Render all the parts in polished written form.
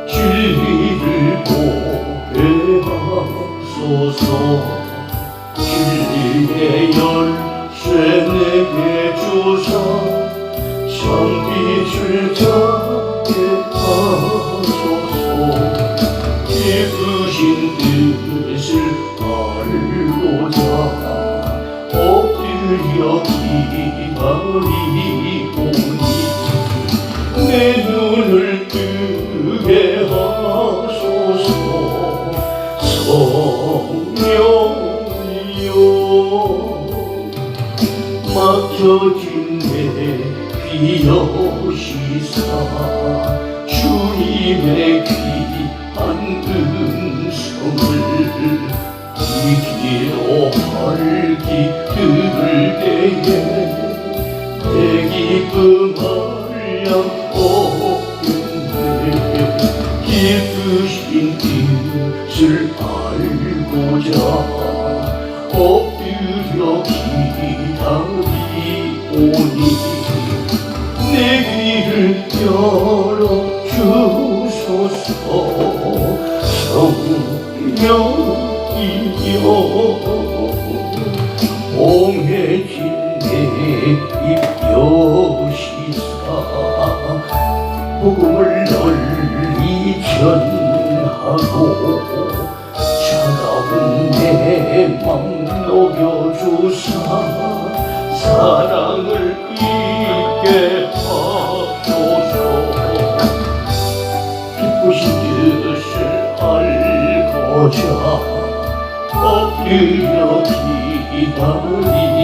진리를 보게 하소서. 진리의 열쇠 내게 주사 참빛을 찾게 하소서. 깊으신 뜻을 알고자 엎드려 기다리오니 내 눈을 뜨게 하소서. 성령이여 막혀진 내 귀여시사 주님의 귀한 음성을 이 귀로 밝히 들을 때에 내 기쁨 알량 없겠네. 깊으신 뜻을 알고자 엎드려 기다리오니 내 귀를 열어주소서. 성령이여 봉해진 내 입 여시사 복음을 널리 전하고 차가운 내 맘 녹여주사 사랑을 잊게 하소서. 기쁘신 뜻을 알고자 엎드려 기다리오니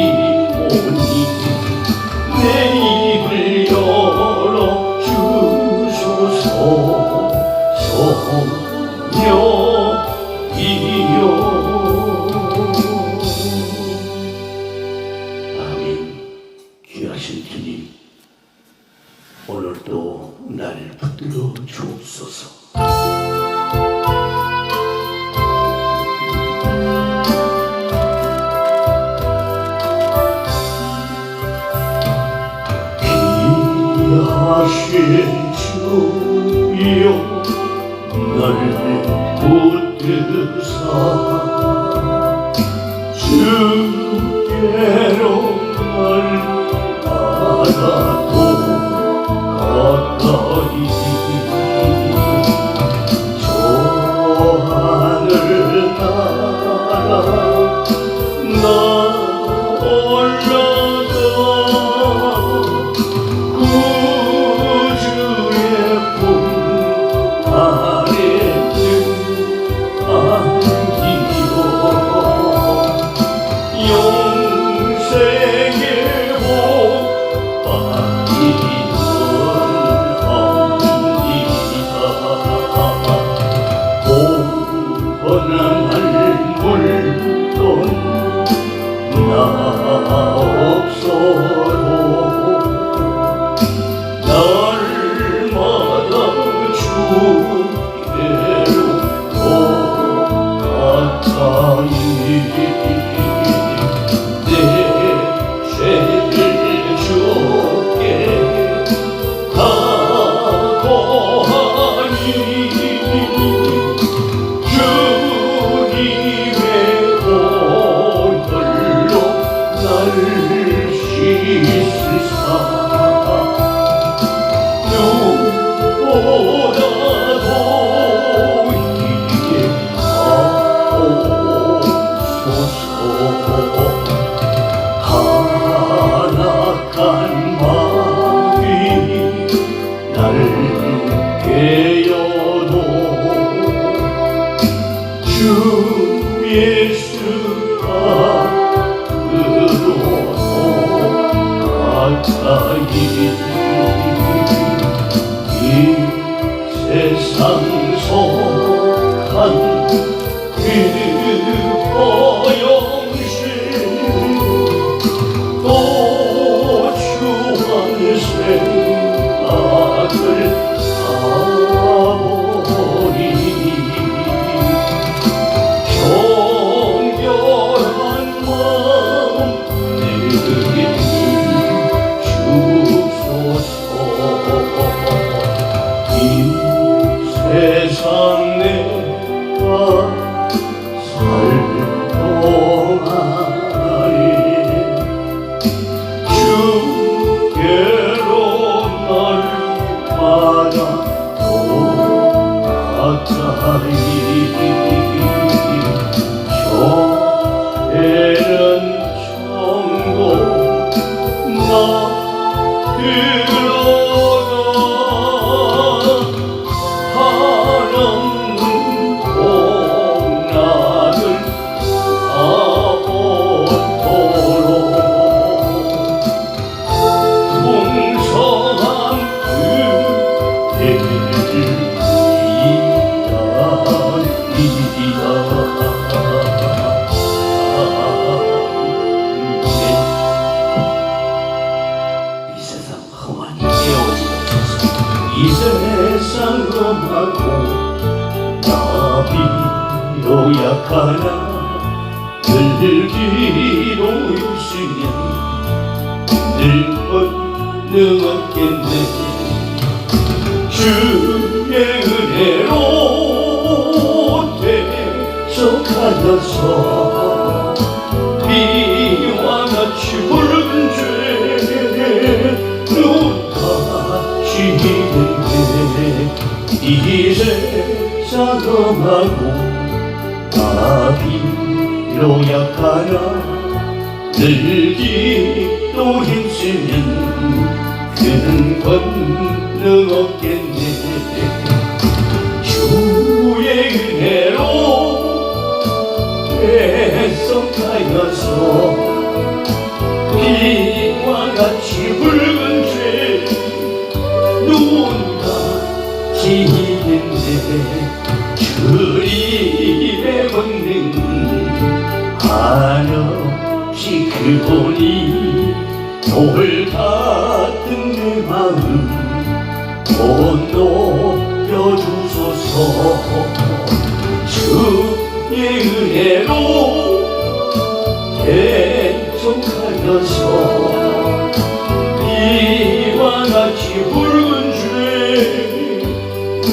내 입을 열어주소서. 성령이여 아멘. 귀하신 주님, 오늘도 나를 붙들어 주옵소서. 귀하신 주여 나를 붙드사 주께로 날 받아도 가까이 저 하늘 나라 나 올라가 구주의 품 아래 등 안기어 영생의 복 받기를 합니다. 공헌할 물론 나 없어도 날마다 주께로 더 가까이 내 죄를 주께 다 고하니 주님의 보혈로 날 씻으사 누구보다도 이게 하옵소서. 하나간 마음이 나를 깨어도 주 예수가 그로도 가까이 이 세상 속한 그 허영신 또 주한 생각을 다버리 정결한 마음 내게 주소서. 세상 내가 살 동안에 주께로 날마다 돌아가리 교회는 천국 나 들어가 하는 복락을 가보도록 풍성한 그대를 기다리다 이 세상 험하니 깨어오지 못해서 이 세상 험하고 나비로 약하나 들기로 있으면 늘 권능 없겠네 주의 은혜로 대속하여서 비와 같이 붉은 죄 눈같이는데 이 세상 험하고 나비로 약하나 늘기도 힘쓰면 그는 권능 없겠네 주의 은혜로 대속하여서 비와 같이 붉은 죄 눈같이 있는데 주님의 권능 한없이 그보니 돌 같은 내 마음 못 높여주소서 주의 은혜로 대속하여서 비와 같이 붉은 죄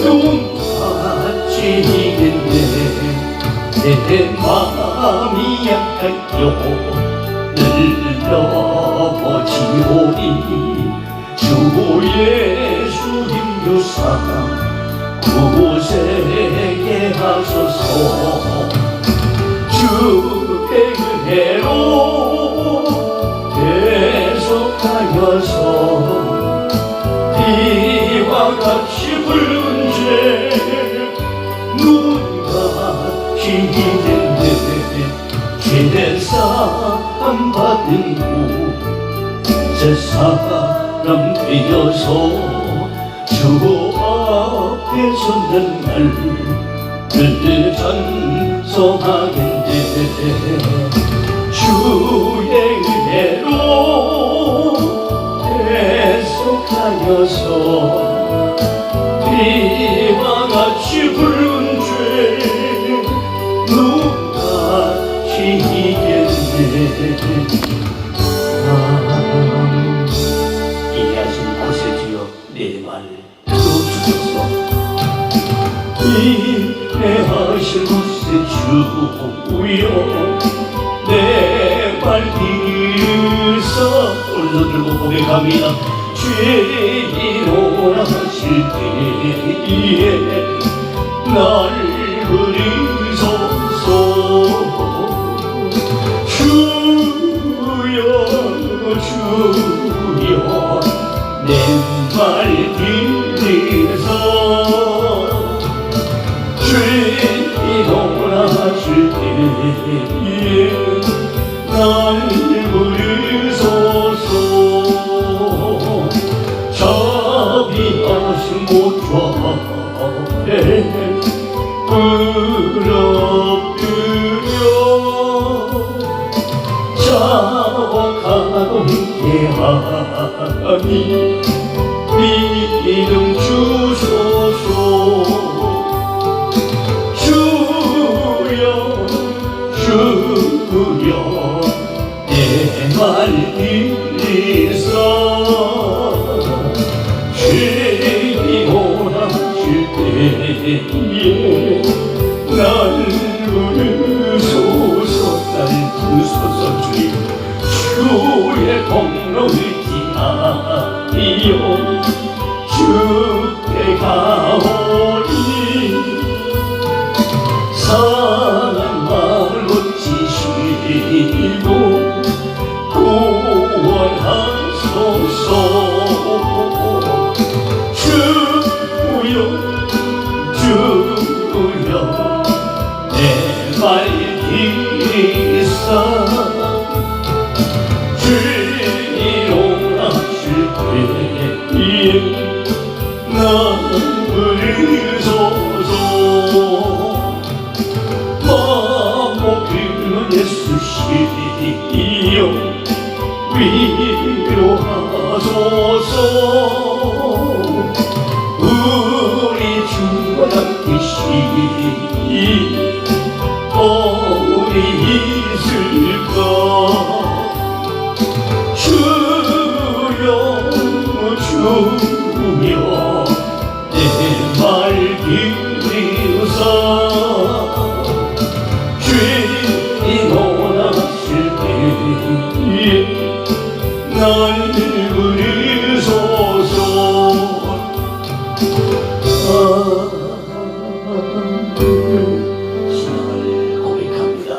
눈같이 이겠네 내 마음이 약하여 늘 넘어지오니 주 예수 힘주사 구세게 하소서 주의 은혜로 대속하여서 비와 같이 붉은 죄 눈같이 이겠네 죄된 사함 받은 후 새 사람 되어서 주 앞에 섰는 날 늘 찬송하겠네 주의 은혜로 대속하여서 비와 같이 붉은 죄 눈같이 이겠네 이해하신 곳에 주여 내 말 들어주소서 이해하신 곳에 주여 내 말 들으사 오늘도 들고 고백합니다 죄인오라 하실 때에 날 부르소서 주여 내 말 들으사 죄인오라 하실 때에 날 부르소서 자비하신 곳 앞에 무릎뜨려 자복하고 함께하니 믿음 주소서 주여 내 말 들으사 죄인오라 하실 때에 날 부르소서 날 부르소서 주님 주의 공로를 기하여 주께 가오니 상한 마음을 고치시고 구원하소서 주여 주여 내 말 기사 주님 오라실 때에 날 부르소서 마음 먹히는 예수시여 위로하소서 우리 주와 함께시 어디 있을까 주여 주여 내 말 기리우사 주님 원하실 때에 날 부르소서 신앙을 고백합니다.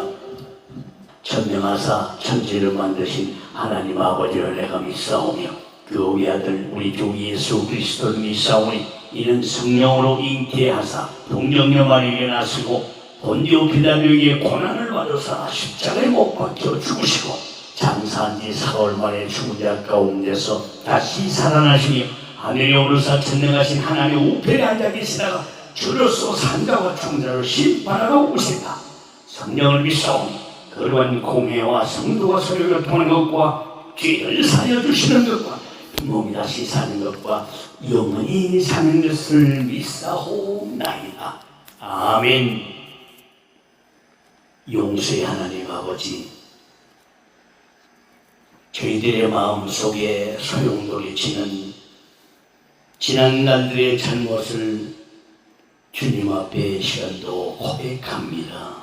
천명하사 천지를 만드신 하나님 아버지를 내가 믿사오며 그 우리 아들 우리 주 예수 그리스도를 믿사오니 이는 성령으로 잉태하사 동정녀 마리아에게 나시고 본디오 빌라도에게 고난을 받으사 십자가에 못 박혀 죽으시고 장사한 지 4월 만에 죽은 자 가운데서 다시 살아나시며 하늘에 오르사 천명하신 하나님의 우편에 앉아 계시다가 주로서 산자와 충자를 심판하러 오신다. 성령을 믿사오니 거룩한 공회와 성도가 서로 교통하는 것과 죄를 사여 주시는 것과 몸이 다시 사는 것과 영원히 사는 것을 믿사오나이다. 아멘. 용서의 하나님 아버지, 저희들의 마음속에 소용돌이치는 지난 날들의 잘못을 주님 앞에 시간도 고백합니다.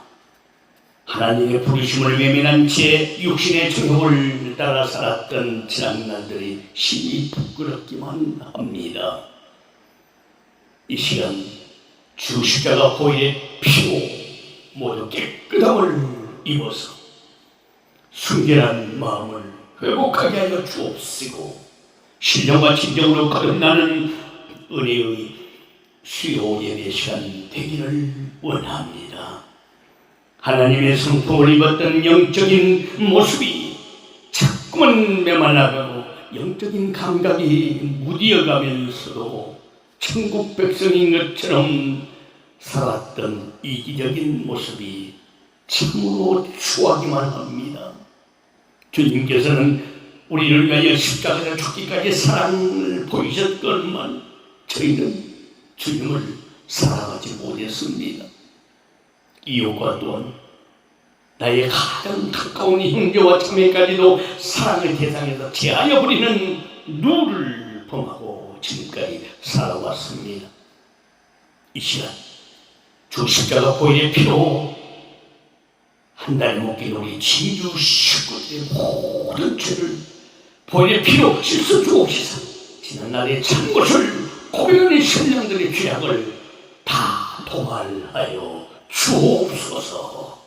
하나님의 부르심을 외면한 채 육신의 정욕을 따라 살았던 지난 날들이 심히 부끄럽기만 합니다. 이 시간 주 십자가 보혈의 피로 모두 깨끗함을 입어서 순결한 마음을 회복하게 하여 주옵시고 신령과 진정으로 거듭나는 은혜의 수요 예배 시간 되기를 원합니다. 하나님의 성품을 입었던 영적인 모습이 자꾸만 메말라가고 영적인 감각이 무디어가면서도 천국 백성인 것처럼 살았던 이기적인 모습이 참으로 추하기만 합니다. 주님께서는 우리를 위하여 십자가에 죽기까지 사랑을 보이셨건만 저희는 주님을 사랑하지 못했습니다. 이웃과 또한 나의 가장 가까운 형제와 자매까지도 사랑의 대상에서 제하여 버리는 누를 범하고 지금까지 살아왔습니다. 이 시간 주 십자가 보혈의 피로 한 달 묶인 우리 진주 식구들의 모든 죄를 보혈의 피로 씻어 주옵시사. 지난날의 참것을 고백하는 신령들의 죄악을 다 도말하여 주옵소서.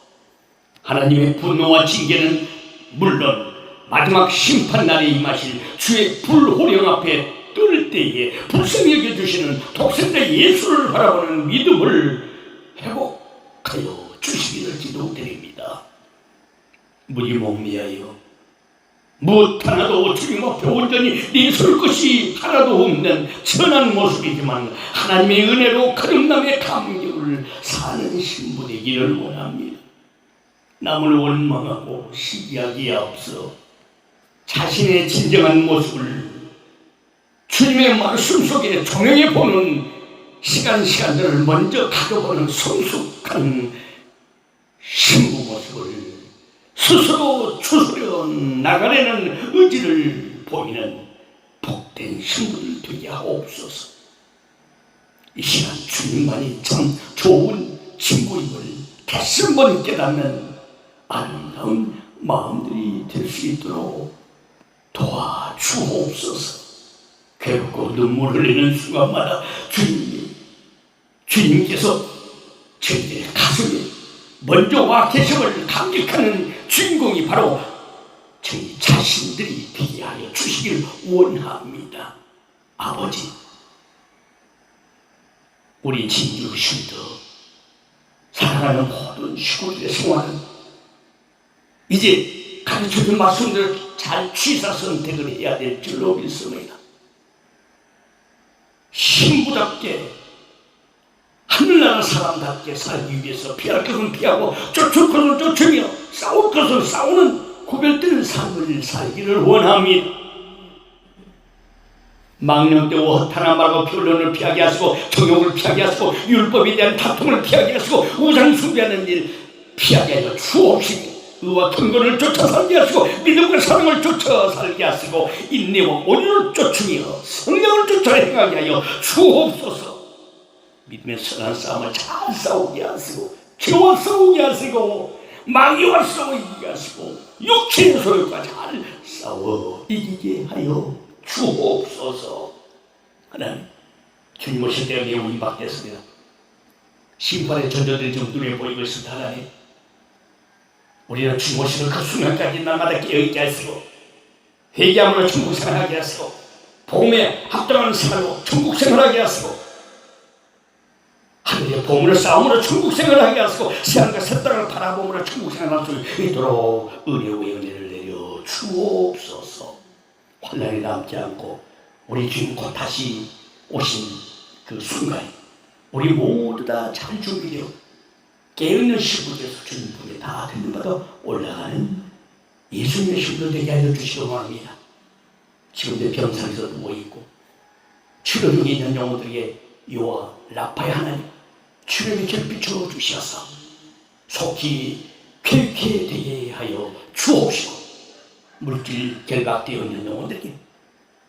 하나님의 분노와 징계는 물론 마지막 심판날에 임하실 주의 불호령 앞에 뜰 때에 불쌍히 여겨주시는 독생자 예수를 바라보는 믿음을 회복하여 주시기를 기도드립니다. 무지몽리하여 무엇 하나도 주님 앞에 온전히 내설 것이 하나도 없는 천한 모습이지만 하나님의 은혜로 거듭남의 감격을 사는 신부 되기를 원합니다. 남을 원망하고 시기하기에 앞서 자신의 진정한 모습을 주님의 말씀 속에 종영해 보는 시간들을 먼저 가져보는 성숙한 신부 모습을 스스로 추스려 나가려는 의지를 보이는 복된 신부들 되게 하옵소서. 이 시간 주님만이 참 좋은 친구임을 다시 한번 깨닫는 아름다운 마음들이 될 수 있도록 도와주옵소서. 괴롭고 눈물 흘리는 순간마다 주님께서 저희들의 가슴에 먼저 와 계심을 감격하는 주인공이 바로 저희 자신들이 되게 하여 주시길 원합니다. 아버지, 우리 진주 쉴드 사랑하는 모든 식구들의 생활은 이제 가르쳐준 말씀들을 잘 취사 선택을 해야 될 줄로 믿습니다. 신부답게 하늘나라 사람답게 살기 위해서 피할 것은 피하고 쫓을 것은 쫓으며 싸울 것은 싸우는 구별되는 삶을 살기를 원합니다. 망령되고 허탄한 말과 변론을 피하게 하시고 정욕을 피하게 하시고 율법에 대한 다툼을 피하게 하시고 우상 숭배하는 일 피하게 하여 주옵시며 의와 근거를 쫓아 살게 하시고 믿음과 사랑을 쫓아 살게 하시고 인내와 온유를 쫓으며 성령을 쫓아 행하게 하여 주옵소서. 믿음의 선한 싸움을 잘 싸우게 하시고 죄와 싸우게 하시고 마귀와 싸우게 하시고 육체의 소욕과 잘 싸워 이기게 하여 주옵소서. 하나님, 주님 오실 때가 매우 임박됐습니다. 심판의 전조들이 좀 눈에 보이고 있습니다. 하나님, 우리는 주님 오시는 그 순간까지 날마다 깨어있게 하시고 회개함으로 천국 생활하게 하시고 복음에 합당하는 생활로 천국 생활하게 하시고 하늘의 보물을 쌓음으로 천국 생활하게 하시고 새하늘과 새 땅을 바라보므로 천국 생활할 수 있도록 은혜의 은혜를 내려 주옵소서. 환난이 남지 않고 우리 주님 곧 다시 오신 그 순간에 우리 모두 다 잘 준비되어 깨어있는 시부에서 주님 품에 다 들림받아 올라가는 예수님의 신도 되게 하여 주시기 원합니다. 지금도 병상에서 누워있고 치료 중에 있는 영혼들에게 여호와 라파의 하나님 치료의 빛을 비춰 주시어서 속히 쾌쾌 되게 하여 주옵시고 물질 결박되어 있는 영혼들에게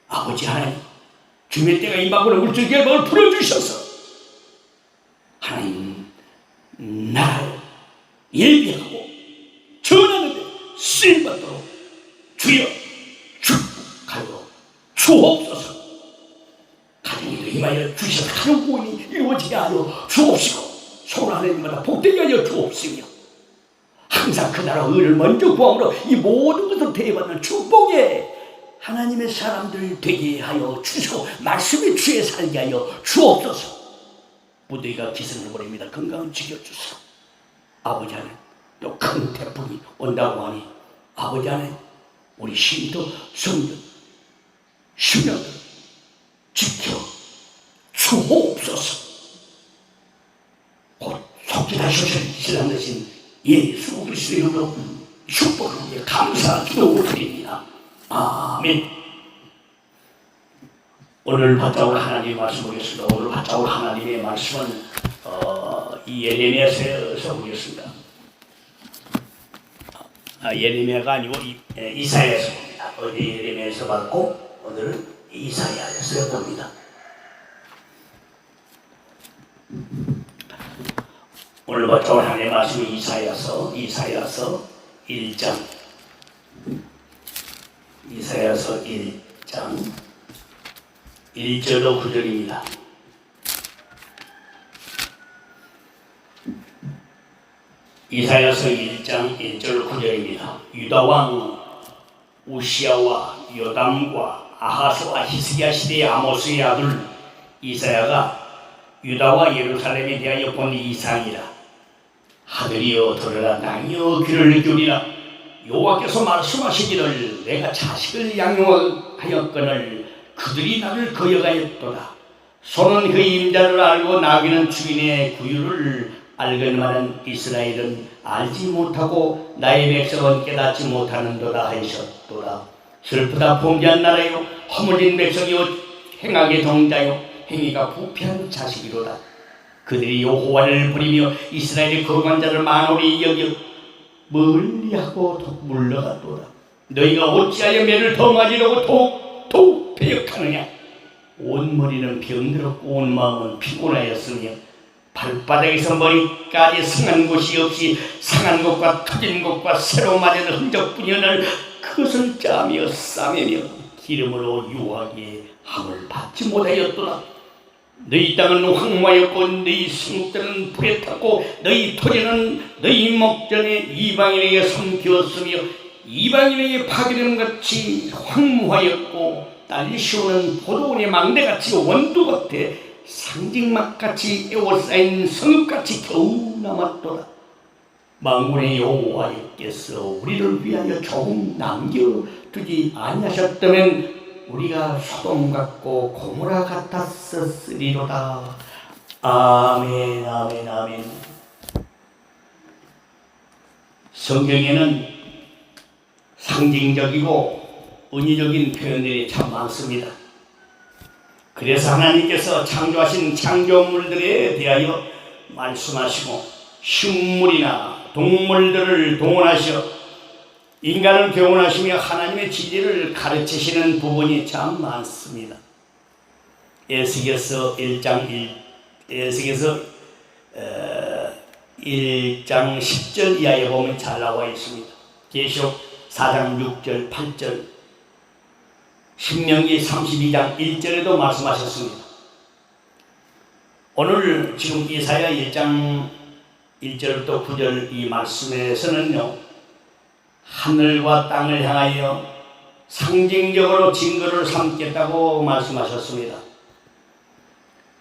아버지 하나님 주님의 때가 임박으로 물질 결박을 풀어주셔서 하나님 나라를 예비하고 전하는 데 쓰임받도록 주여 축복하여 주옵소서. 가정에도 임하여 주셔서 가정 구원이 이루어지게 하여 주옵시고 소원하는 일마다 복되게 하여 주옵시며 항상 그 나라 의를 먼저 구함으로 이 모든 것을 대받는 축복에 하나님의 사람들 되게 하여 주시고 말씀의 주에 살게 하여 주옵소서. 무더위가 기승을 보냅니다. 건강을 지켜주시고 아버지 안에 또 큰 태풍이 온다고 하니 아버지 안에 우리 신도 성도 신령들 지켜 주옵소서. 곧 속히 다시 오실 되신 예수 그리스도의 이름으로 축복을 감사 기도드립니다. 아멘. 오늘 받아올 하나님의 말씀 보겠습니다. 오늘 받아올 하나님의 말씀은 이 예레미야서에서 보겠습니다. 예레미야가 아니고 이사야에서 봅니다. 어디 예레미야에서 받고 오늘은 이사야에서 봅니다. 오늘 받아올 하나님의 말씀은 이사야서 1장 이사야서 1장 1절로 9절입니다. 이사야서 1장 1절 9절입니다. 유다왕 우시야와 요담과 아하스와 히스기야 시대의 아모스의 아들 이사야가 유다와 예루살렘에 대하여 본 이상이라. 하늘이여 들으라, 땅이여 귀를 기울이라. 여호와께서 말씀하시기를 내가 자식을 양육하였거늘 그들이 나를 거역하였도다. 소는 그의 임자를 알고 나귀는 주인의 구유를 알건만은 이스라엘은 알지 못하고 나의 백성은 깨닫지 못하는도다 하셨도다. 슬프다 범죄한 나라요 허물진 백성이요 행악의 동자요 행위가 부패한 자식이로다. 그들이 여호와를 부리며 이스라엘의 거룩한 자를 만홀히 여겨 멀리하고 물러가도다. 너희가 어찌하여 매를 더 맞으려고 더욱 배역하느냐. 온 머리는 병들었고 온 마음은 피곤하였으며 발바닥에서 머리까지 상한 곳이 없이 상한 것과 터진 것과 새로 맞은 흔적뿐이오늘 그것을 짜며 싸매며 기름으로 유하게 함을 받지 못하였도다. 너희 땅은 황무하였고 너희 성읍들은 불에 탔고 너희 토지는 너희 목전에 이방인에게 섬기었으며 이방인에게 파괴되는 같이 황무하였고 딸리시오는 포도원의 망대같이 원두같아 상징막같이 에워싸인 성읍같이 겨우 남았도다. 만군의 여호와께서 우리를 위하여 조금 남겨두지 아니하셨다면 우리가 소돔 같고 고모라 같았으리로다. 아멘, 아멘, 아멘. 성경에는 상징적이고 은유적인 표현들이 참 많습니다. 그래서 하나님께서 창조하신 창조물들에 대하여 말씀하시고 식물이나 동물들을 동원하셔 인간을 교훈하시며 하나님의 진리를 가르치시는 부분이 참 많습니다. 에스겔서 1장 10절 이하에 보면 잘 나와 있습니다. 계시록 4장 6절 8절 신명기 32장 1절에도 말씀하셨습니다. 오늘 지금 이사야 1장 1절부터 9절 이 말씀에서는요 하늘과 땅을 향하여 상징적으로 증거를 삼겠다고 말씀하셨습니다.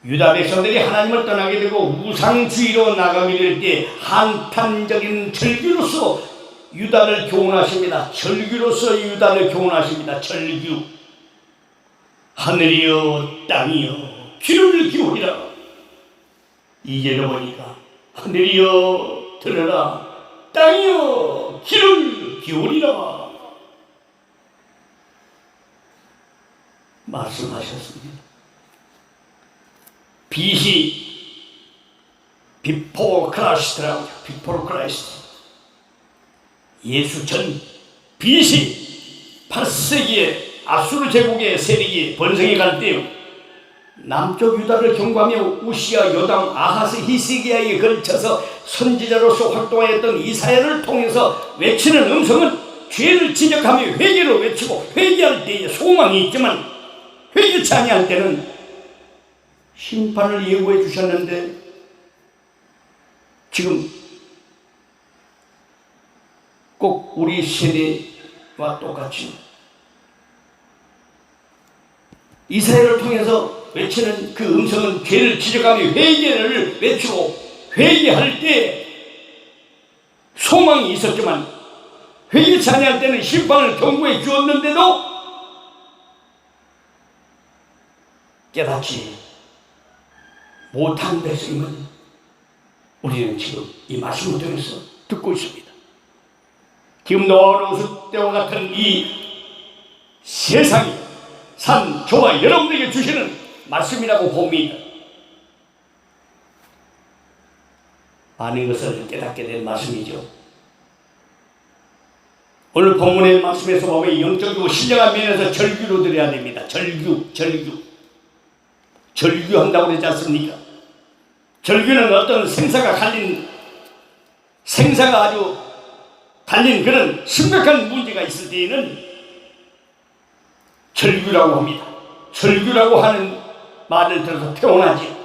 유다 백성들이 하나님을 떠나게 되고 우상주의로 나가게 될 때 한탄적인 절규로서 유다를 교훈하십니다. 절규로서 유다를 교훈하십니다. 절규. 하늘이여 땅이여 귀를 기울이라. 2절에 보니까 하늘이여 들으라 땅이여 귀를 기울이라 말씀하셨습니다. 빛이 비포 크라이스트라고 비포 크라이스트 예수 전 빛이 8세기에 아수르 제국의 세력이 번성해 갈 때요 남쪽 유다를 경고하며 우시야 요담 아하스 히스기야에게 걸쳐서 선지자로서 활동하였던 이사야를 통해서 외치는 음성은 죄를 지적하며 회개로 외치고 회개할 때에 소망이 있지만 회개치 아니할 때는 심판을 예고해 주셨는데 지금 꼭 우리 세대와 똑같이 이사야를 통해서 외치는 그 음성은 죄를 지적하며 회개를 외치고 회개할 때 소망이 있었지만 회개치 아니할 때는 심판을 경고해 주었는데도 깨닫지 못한 백성임을 우리는 지금 이 말씀을 통해서 듣고 있습니다. 지금 노르스 때와 같은 이 세상이 산 저와 여러분에게 주시는 말씀이라고 봅니다. 많은 것을 깨닫게 된 말씀이죠. 오늘 본문의 말씀에서 보면 영적이고 신령한 면에서 절규로 드려야 됩니다. 절규한다고 그러지 않습니까? 절규는 어떤 생사가 아주 달린 그런 심각한 문제가 있을 때에는 절규라고 합니다. 절규라고 하는 말을 들어서 표현하지.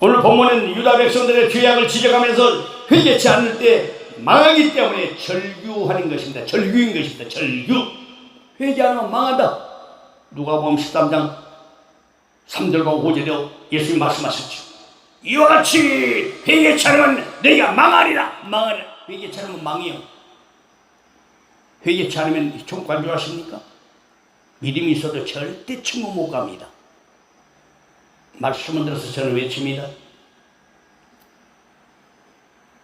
오늘 본문은 유다 백성들의 죄악을 지적하면서 회개치 않을 때 망하기 때문에 절규하는 것입니다. 절규인 것입니다. 절규. 회개하면 망한다. 누가복음 13장 3절과 5절에 예수님이 말씀하셨죠. 이와 같이 회개치 않으면 너희가 망하리라. 회개치 않으면 망해요. 회개치 않으면 천국 갈 줄 아십니까? 믿음이 있어도 절대 천국 못 갑니다. 말씀을 들어서 저는 외칩니다.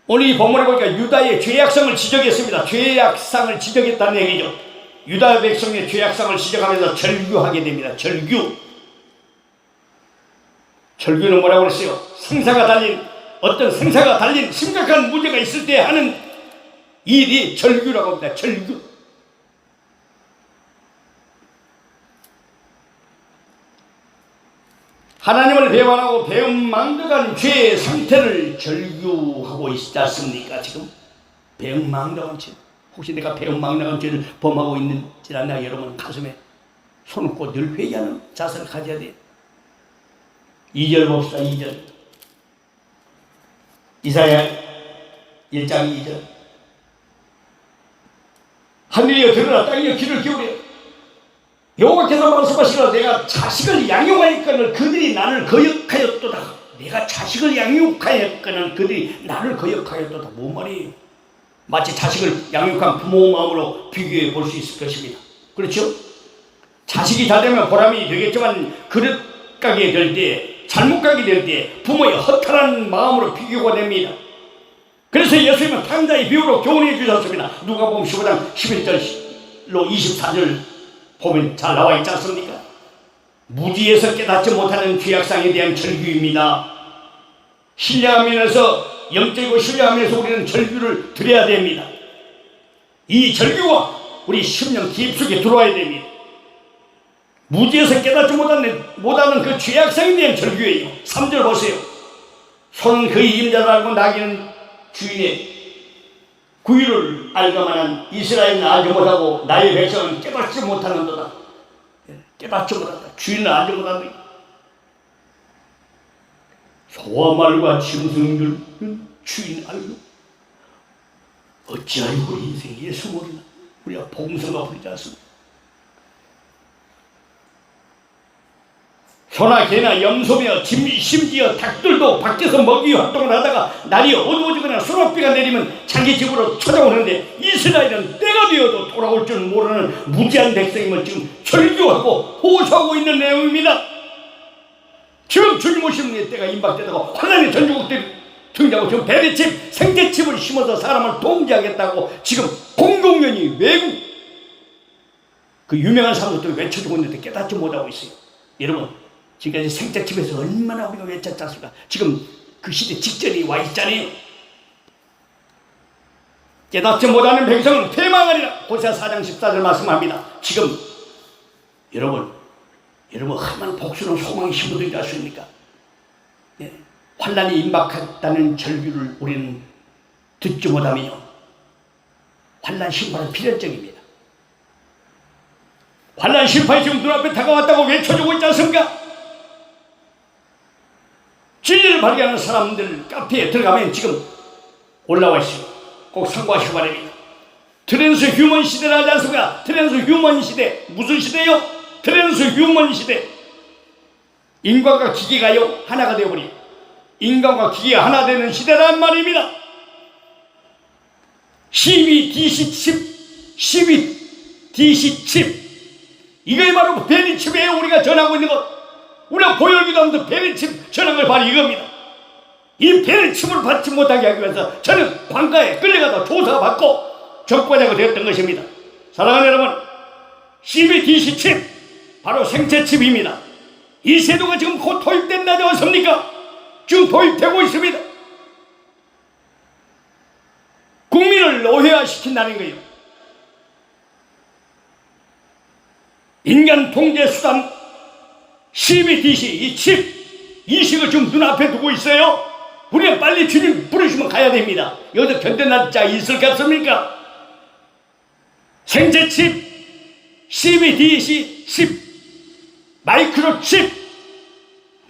오늘 이 본문에 보니까 유다의 죄악성을 지적했습니다. 죄악상을 지적했다는 얘기죠. 유다 백성의 죄악상을 지적하면서 절규하게 됩니다. 절규는 뭐라고 그랬어요? 어떤 생사가 달린 심각한 문제가 있을 때 하는 일이 절규라고 합니다. 절규. 하나님을 배반하고 배은망덕한 죄의 상태를 절규하고 있지 않습니까? 지금 배은망덕한 죄, 혹시 내가 배은망덕한 죄를 범하고 있는지 않나 여러분 가슴에 손을 꽂고 늘 회개하는 자세를 가져야 돼요. 2절 봅시다. 2절 이사야 1장 2절 하늘이여 들으라 땅이여 귀를 기울여 여호와께서 말씀하시기를 내가 자식을 양육하였거늘 그들이 나를 거역하였도다. 내가 자식을 양육하였거늘 그들이 나를 거역하였도다. 뭔 말이에요? 마치 자식을 양육한 부모 마음으로 비교해 볼 수 있을 것입니다. 그렇죠? 자식이 잘 되면 보람이 되겠지만 그릇 가게 될 때, 잘못 가게 될 때 부모의 허탈한 마음으로 비교가 됩니다. 그래서 예수님은 탕자의 비유로 교훈해 주셨습니다. 누가복음 15장 11절로 24절 보면 잘 나와 있지 않습니까? 무지에서 깨닫지 못하는 죄악상에 대한 절규입니다. 신뢰하면서 영적이고 신뢰하면서 우리는 절규를 드려야 됩니다. 이 절규가 우리 심령 깊숙이 들어와야 됩니다. 무지에서 깨닫지 못하는 그 죄악상에 대한 절규예요. 3절 보세요. 손은 그의 임자를 알고 나귀는 주인의 구유를 알가만한 이스라엘은 알지 못하고 나의 백성은 깨닫지 못하는도다. 깨닫지 못한다. 주인은 알지 못한다. 소와 말과 짐승들 주인 알고 어찌하여 우리 인생에 예수 모르나. 우리가 복음서가 부르지 않습니다. 소나 개나 염소며 심지어 닭들도 밖에서 먹이 활동을 하다가 날이 어두워지거나 소낙비가 내리면 자기 집으로 찾아오는데 이스라엘은 때가 되어도 돌아올 줄 모르는 무지한 백성임을 지금 절규하고 호소하고 있는 내용입니다. 지금 주님 오시는 때가 임박되다고 환난의 전주국들이 등장하고 지금 베레칩 생태칩을 심어서 사람을 통제하겠다고 지금 공공연히 외국 그 유명한 사람들도 외쳐주고 있는데 깨닫지 못하고 있어요. 여러분 지금까지 생태칩에서 얼마나 우리가 외쳤지 않습니까? 지금 그 시대 직전이 와 있잖아요. 깨닫지 못하는 백성은 패망하리라. 호세아 4장 14절 말씀합니다. 지금 여러분 얼마나 복수는 소망이 심어들지 않습니까? 예. 환난이 임박했다는 절규를 우리는 듣지 못하면요 환난 심판은 필연적입니다. 환난 심판이 지금 눈앞에 다가왔다고 외쳐주고 있지 않습니까? 진리를 발견하는 사람들 카페에 들어가면 지금 올라와 있어요. 꼭 참고하시기 바랍니다. 트랜스 휴먼 시대라 하지 않습니까? 트랜스 휴먼 시대. 무슨 시대요? 트랜스 휴먼 시대. 인간과 기계가요 하나가 되어버리. 인간과 기계가 하나 되는 시대란 말입니다. 12DC 칩 이게 바로 베리칩이에요. 우리가 전하고 있는 것. 우리가 보혈기도 하면서 베리칩 전한 걸 바로 이겁니다. 이 베리칩을 받지 못하게 하기 위해서 저는 관가에 끌려가다 조사받고 적과자가 되었던 것입니다. 사랑하는 여러분, CBDC 칩 바로 생체칩입니다. 이 제도가 지금 곧 도입된다지 않습니까? 지금 도입되고 있습니다. 국민을 노예화시킨다는 거예요. 인간 통제 수단 CBDC 이 칩 이식을 지금 눈앞에 두고 있어요. 우리가 빨리 주님 부르시면 가야 됩니다. 여기서 견뎌낼 자 있을 것 같습니까? 생체칩, CBDC 칩, 마이크로칩,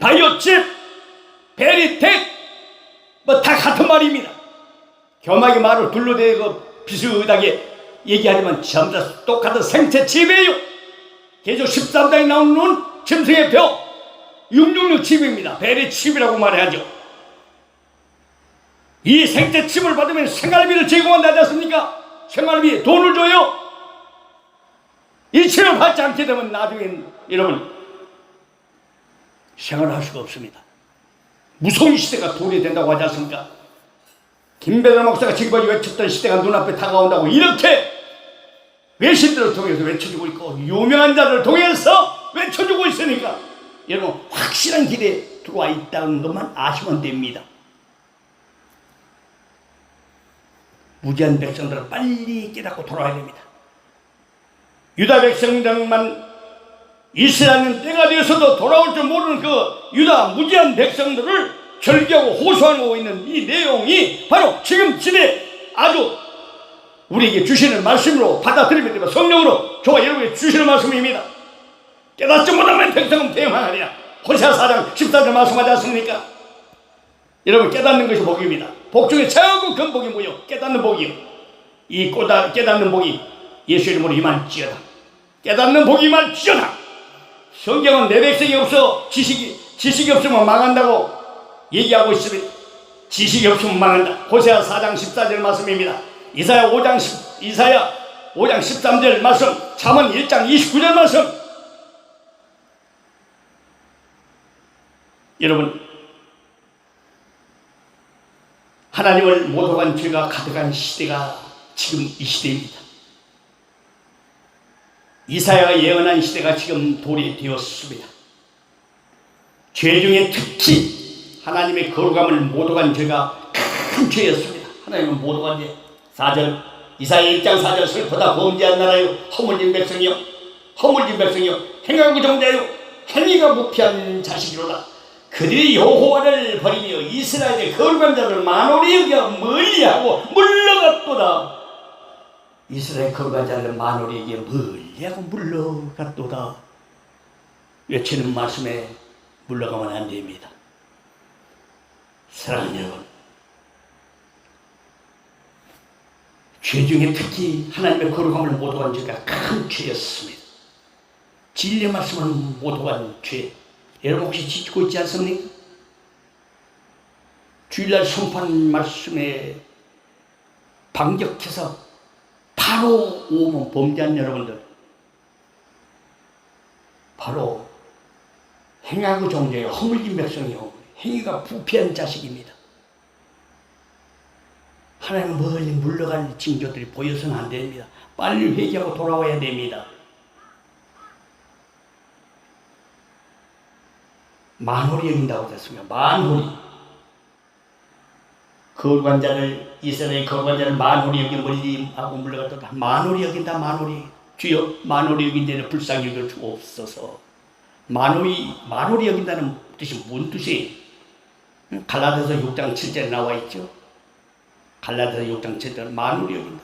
바이오칩, 베리텍 뭐 다 같은 말입니다. 겸하게 말을 둘러대고 비슷하게 얘기하지만 전부 다 똑같은 생체칩이에요. 계조 13장에 나오는 짐승의 표 666 칩입니다. 베리칩이라고 말해야죠. 이 생체칩을 받으면 생활비를 제공한다지 않습니까? 생활비 돈을 줘요. 이 칩을 받지 않게 되면 나중엔 여러분 생활할 수가 없습니다. 무서운 시대가 도래된다고 하지 않습니까? 김배달 목사가 지금까지 외쳤던 시대가 눈앞에 다가온다고 이렇게 외신들을 통해서 외쳐주고 있고 유명한 자들을 통해서 외쳐주고 있으니까 여러분 확실한 길에 들어와 있다는 것만 아시면 됩니다. 무지한 백성들은 빨리 깨닫고 돌아와야 됩니다. 유다 백성들만 이스라엘은 때가 되어서도 돌아올 줄 모르는 그 유다 무지한 백성들을 절기하고 호소하고 있는 이 내용이 바로 지금 집에 아주 우리에게 주시는 말씀으로 받아들이면 됩니다. 성령으로 저와 여러분에게 주시는 말씀입니다. 깨닫지 못하면 백성은 대망하리라. 호세아 4장 14절 말씀하지 않습니까? 여러분, 깨닫는 것이 복입니다. 복 중에 최고 큰 복이 뭐요? 깨닫는 복이요. 이 깨닫는 복이 예수 이름으로 임할지어다. 깨닫는 복이 임할지어다. 성경은 내 백성이 없어 지식이 없으면 망한다고 얘기하고 있습니다. 지식이 없으면 망한다. 호세아 4장 14절 말씀입니다. 이사야 5장 13절 말씀, 잠언 1장 29절 말씀. 여러분, 하나님을 모독한 죄가 가득한 시대가 지금 이 시대입니다. 이사야가 예언한 시대가 지금 도래되었습니다. 죄 중에 특히 하나님의 거룩함을 모독한 죄가 큰 죄였습니다. 하나님을 모독한 죄. 4절, 이사야 1장 4절, 슬프다 범죄한 나라요, 허물진 백성이요, 행하고 정자요, 행위가 부패한 자식이로다. 그들이 여호와를 버리며 이스라엘의 거룩한 자를 만홀히 여겨 멀리하고 물러갔도다. 이스라엘 거룩한 자를 만홀히 여겨 멀리하고 물러갔도다. 외치는 말씀에 물러가면 안 됩니다. 사랑하는 여러분, 죄 중에 특히 하나님의 거룩함을 모독한 죄가 큰 죄였습니다. 진리의 말씀을 모독한 죄, 여러분 혹시 지키고 있지 않습니까? 주일날 성판 말씀에 반격해서 바로 오면 범죄한 여러분들, 바로 행하고 정죄요, 허물진 백성이요, 행위가 부패한 자식입니다. 하나님 멀리 물러갈 징조들이 보여서는 안 됩니다. 빨리 회개하고 돌아와야 됩니다. 만홀히 여긴다고 했습니다. 만홀히. 거룩한 자를, 이스라엘의 거룩한 자를 만홀히 여긴 멀리하고 물러갔다. 만홀히 여긴다. 만홀히. 주여, 만홀히 여긴 자는 불쌍히 여길 수 없어서. 만홀히 여긴다는 뜻이 뭔 뜻이에요? 갈라디아서 6장 7절에 나와 있죠. 갈라디아서 6장 7절, 만홀히 여긴다.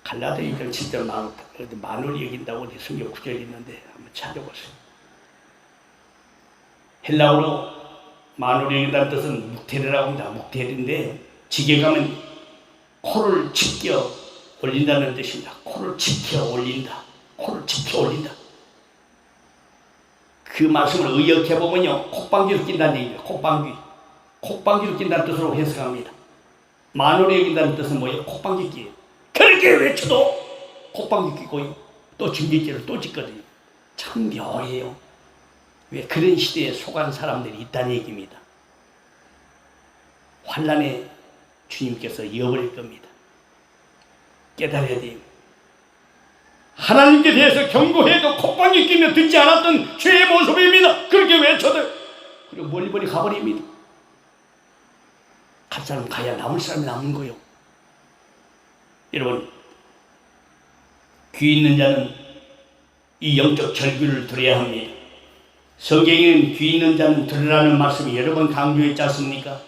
갈라디아 6장 7절 만홀히 여긴다고 성경 구절이 있는데 한번 찾아보세요. 헬라어로 만홀히 여긴다는 뜻은 묵테르라고 합니다. 묵테르인데 지게 가면 코를 지켜 올린다는 뜻입니다. 코를 지켜 올린다. 코를 지켜 올린다. 그 말씀을 의역해보면요, 콧방귀를 낀다는 얘기예요. 콧방귀를 낀다는 뜻으로 해석합니다. 만홀히 여긴다는 뜻은 뭐예요? 콧방귀 끼예요. 그렇게 외쳐도 콧방귀 끼고요, 또 징계죄를 또 짓거든요. 참 묘해요. 왜 그런 시대에 속한 사람들이 있다는 얘기입니다. 환난에 주님께서 이어버릴 겁니다. 깨달아야 돼요. 하나님께 대해서 경고해도 콧방귀 끼며 듣지 않았던 죄의 모습입니다. 그렇게 외쳐도 그리고 멀리 가버립니다. 갈 사람 가야 남을 사람이 남은 거요. 여러분, 귀 있는 자는 이 영적 절규를 들어야 합니다. 성경에는 귀 있는 자는 들으라는 말씀이 여러 번 강조했지 않습니까?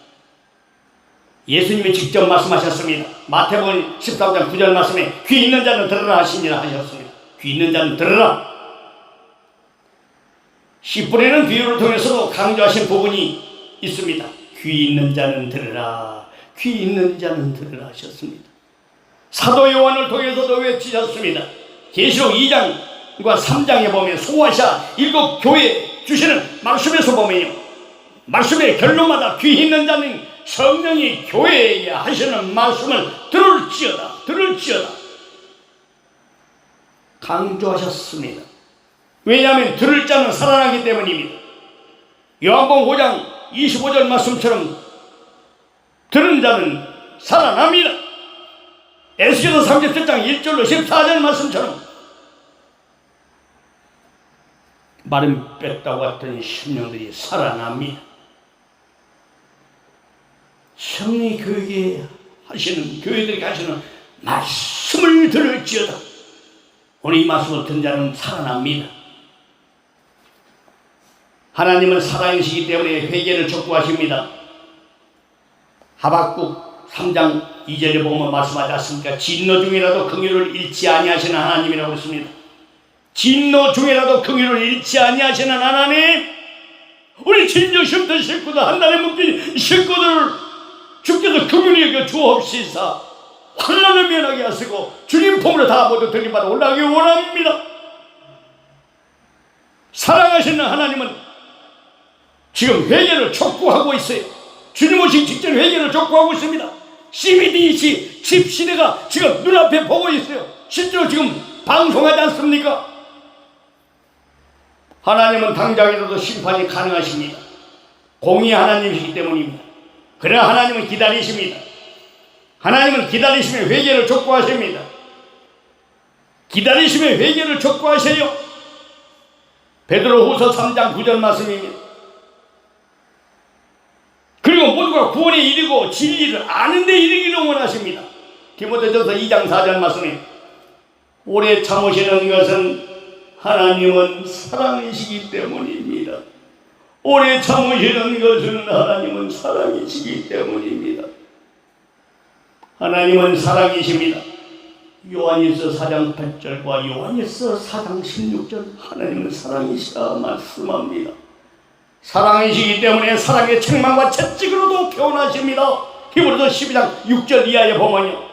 예수님이 직접 말씀하셨습니다. 마태복음 13장 9절 말씀에 귀 있는 자는 들으라 하시니라 하셨습니다. 귀 있는 자는 들으라. 씨 뿌리는 비유를 통해서도 강조하신 부분이 있습니다. 귀 있는 자는 들으라. 귀 있는 자는 들으라 하셨습니다. 사도 요한을 통해서도 외치셨습니다. 계시록 2장과 3장에 보면 소아시아 7 교회 주시는 말씀에서 보면요, 말씀의 결론마다 귀 있는 자는 성령이 교회에게 하시는 말씀을 들을지어다 강조하셨습니다. 왜냐하면 들을 자는 살아나기 때문입니다. 요한복음 5장 25절 말씀처럼 들은 자는 살아납니다. 에스겔서 37장 1절로 14절 말씀처럼 마른 뼈다고 같은 심령들이 살아납니다. 성령이 교회들에게 하시는 말씀을 말씀을 들을지어다. 오늘 이 말씀을 듣는 자는 살아납니다. 하나님은 살아계시기 때문에 회개를 촉구하십니다. 하박국 3장 2절에 보면 말씀하지 않습니까? 진노 중이라도 긍휼을 잃지 아니하시는 하나님이라고 했습니다. 진노 중에라도 긍휼을 잃지 아니하시는 하나님, 우리 진정심던 식구들, 한날에 묶인 식구들을 주께서 긍휼히 여겨 주옵시사 환난을 면하게 하시고 주님 품으로 다 모두 들림받아 올라가기 원합니다. 사랑하시는 하나님은 지금 회개를 촉구하고 있어요. 주님 오신 직전 회개를 촉구하고 있습니다. CBDC 집 시대가 지금 눈앞에 보고 있어요. 실제로 지금 방송하지 않습니까? 하나님은 당장이라도 심판이 가능하십니다. 공의 하나님이시기 때문입니다. 그러나 하나님은 기다리십니다. 하나님은 기다리시면 회개를 촉구하십니다. 기다리시면 회개를 촉구하세요. 베드로후서 3장 9절 말씀입니다. 그리고 모두가 구원에 이르고 진리를 아는 데 이르기를 원하십니다. 디모데전서 2장 4절 말씀에 오래 참으시는 것은 하나님은 사랑이시기 때문입니다. 오래 참으시는 것은 하나님은 사랑이시기 때문입니다. 하나님은 사랑이십니다. 요한일서 4장 8절과 요한일서 4장 16절 하나님은 사랑이시라 말씀합니다. 사랑이시기 때문에 사랑의 책망과 채찍으로도 표현하십니다. 히브리서 12장 6절 이하에 보면요,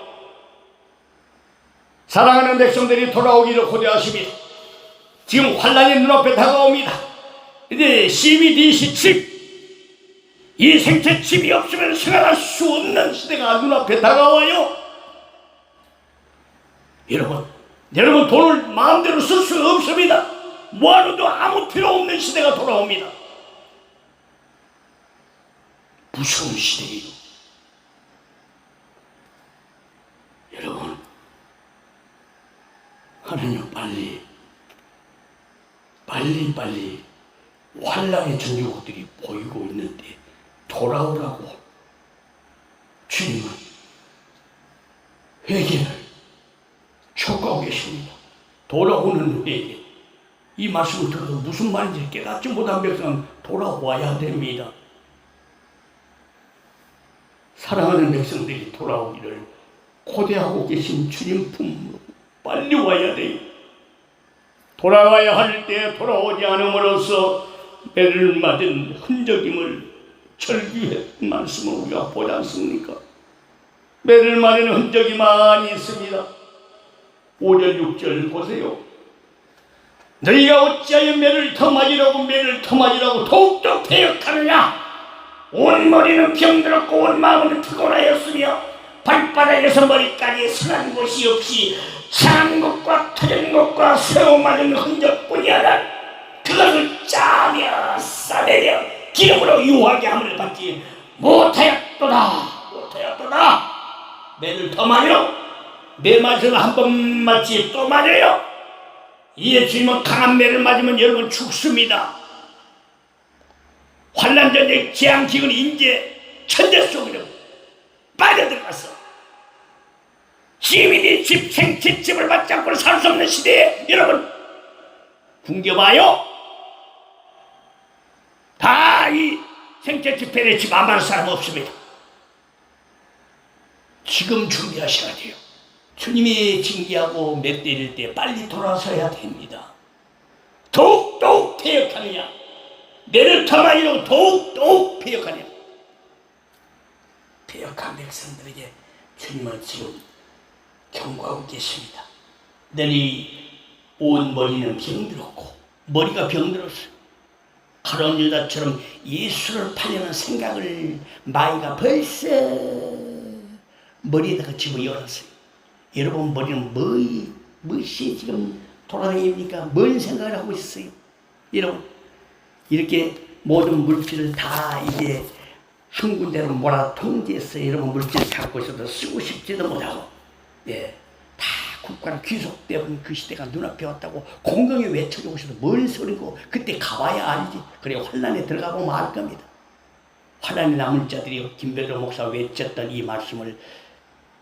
사랑하는 백성들이 돌아오기를 고대하십니다. 지금 환란이 눈앞에 다가옵니다. 이제 CBDC 칩, 이 생체 칩이 없으면 생활할 수 없는 시대가 눈앞에 다가와요. 여러분 돈을 마음대로 쓸 수 없습니다. 뭐하러도 아무 필요 없는 시대가 돌아옵니다. 무서운 시대예요. 여러분, 하나님 빨리 환란의 전유국들이 보이고 있는데 돌아오라고 주님은 회개를 촉구하고 계십니다. 돌아오는 회개. 이 말씀을 들어도 무슨 말인지 깨닫지 못한 백성은 돌아와야 됩니다. 사랑하는 백성들이 돌아오기를 고대하고 계신 주님 품으로 빨리 와야 돼요. 돌아가야 할 때 돌아오지 않음으로써 매를 맞은 흔적임을 절규했던 말씀을 우리가 보지 않습니까? 매를 맞은 흔적이 많이 있습니다. 5절 6절 보세요. 너희가 어찌하여 매를 터맞으라고 더욱더 배역하느냐? 온 머리는 병들었고 온 마음은 피곤하였으며 발바닥에서 머리까지 상한 곳이 없이 상한 것과 터진 것과 새우 맞은 흔적뿐이야. 그것을 짜며 싸내려 기름으로 유하게 함을 받지 못하였도다. 매를 더 맞으러 매 맞으면 한 번 맞지 또 맞아요. 이에 주님은 강한 매를 맞으면 여러분 죽습니다. 환난전쟁 재앙기근 인재 천재 속으로 빠져들어갔어. 시민이 집 생채집을 받지 않고는 살 수 없는 시대에 여러분 궁겨봐요. 다 이 생채집 배에 집 안 받을 사람 없습니다. 지금 준비하셔야 돼요. 주님이 징계하고 몇 때릴 때 빨리 돌아서야 됩니다. 더욱 배역하느냐? 매를 더 많이 넣고 더욱 배역하냐? 배역한 백성들에게 주님은 지금 경고하고 계십니다. 너희 온 머리는 병들었고 머리가 병들었어요. 가룟 유다처럼 예수를 팔려는 생각을 마귀가 벌써 머리에다가 집어넣었어요. 여러분 머리는 무엇이 지금 돌아다닙니까? 뭔 생각을 하고 있어요? 여러분 이렇게 모든 물질을 다 이제 한 군데로 몰아 통제해서 여러분 물질을 갖고 있어도 쓰고 싶지도 못하고, 다 국가랑 귀속 때문에 그 시대가 눈앞에 왔다고 공경에 외쳐주고 싶어도 뭔 소리고 그때 가봐야 알지. 그래 환란에 들어가고 말 겁니다. 환란에 남은 자들이 김배도 목사 외쳤던 이 말씀을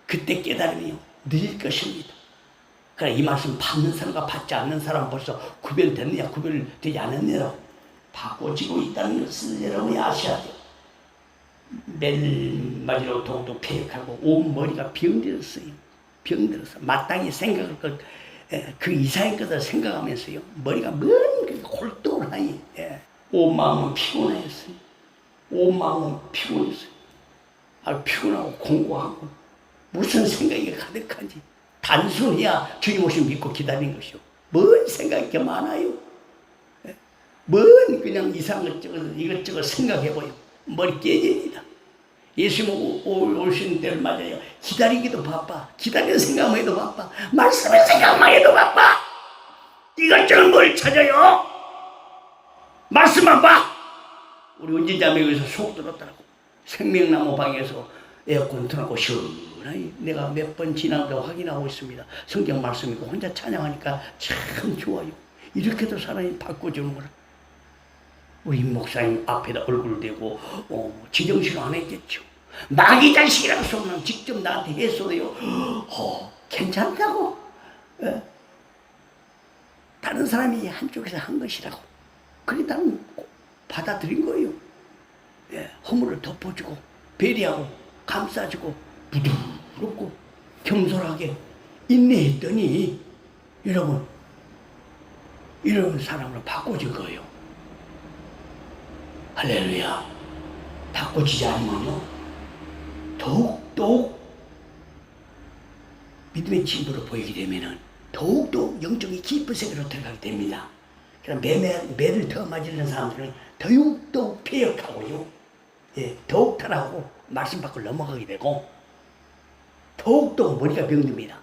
그때 깨달으면 늦을 것입니다. 그래, 이 말씀 받는 사람과 받지 않는 사람 벌써 구별됐느냐 구별되지 않느냐 바꿔지고 있다는 것을 여러분이 아셔야 돼요. 매일마디로 더욱더 폐역하고 온 머리가 병들었어요. 병들었어. 마땅히 생각할 것, 그 이상의 것을 생각하면서요. 머리가 뭔 골똘하니, 온 마음은 피곤했어요. 온 마음은 피곤했어요. 아주 피곤하고 공고하고 무슨 생각이 가득한지. 단순해야 주님 오심 믿고 기다리는 것이요. 뭔 생각이 이렇게 많아요. 뭔 그냥 이상한 이것저것 생각해보요. 머리 깨집니다. 예수님 오시는 때를 맞아요. 기다리기도 바빠. 기다리는 생각만 해도 바빠. 말씀을 생각만 해도 바빠. 이것저것 뭘 찾아요? 말씀만 봐. 우리 은진자매에서 속 들었더라고. 생명나무 방에서 에어컨 틀어놓고 시원하니 내가 몇 번 지나서 확인하고 있습니다. 성경 말씀이고 혼자 찬양하니까 참 좋아요. 이렇게도 사람이 바꿔주는구나. 우리 목사님 앞에다 얼굴 대고 지정신 안 했겠죠. 마귀 자식이라고 소리는 직접 나한테 했어요. 괜찮다고. 다른 사람이 한쪽에서 한 것이라고. 그래 나는 받아들인 거예요. 허물을 덮어주고 배려하고 감싸주고 부드럽고 겸손하게 인내했더니 여러분 이런 사람으로 바꿔진 거예요. 할렐루야. 바꿔지지 않으면요 더욱더욱 믿음의 진보를 보이게 되면은 더욱더 영적인 깊은 세계로 들어가게 됩니다. 그럼 매를 더 맞이는 사람들은 더욱더 폐역하고요. 더욱 타락하고 말씀 밖으로 넘어가게 되고 더욱더 머리가 병듭니다.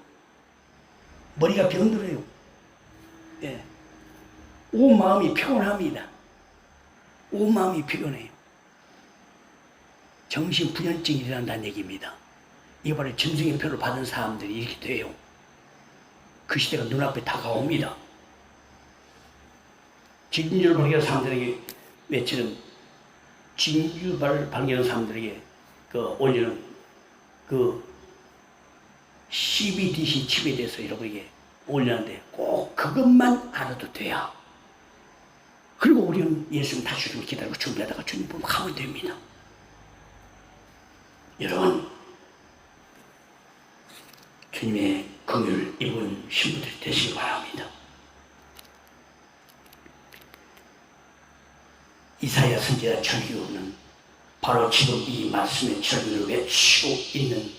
머리가 병들어요. 온 마음이 피곤합니다. 온 마음이 피곤해요. 정신분열증이 일어난다는 얘기입니다. 이번에 짐승의 표를 받은 사람들이 이렇게 돼요. 그 시대가 눈앞에 다가옵니다. 진주를 발견한 사람들에게 외치는 진주를 발견한 사람들에게 올리는 CBDC 칩에 대해서 여러분에게 올렸는데 꼭 그것만 알아도 돼야. 그리고 우리는 예수님 다시 오기를 기다리고 준비하다가 주님 보면 가면 됩니다. 여러분, 주님의 긍휼을 입은 신부들이 되시기 바랍니다. 이사야 선지자 절규는 바로 지금 이 말씀의 절규를 외치고 있는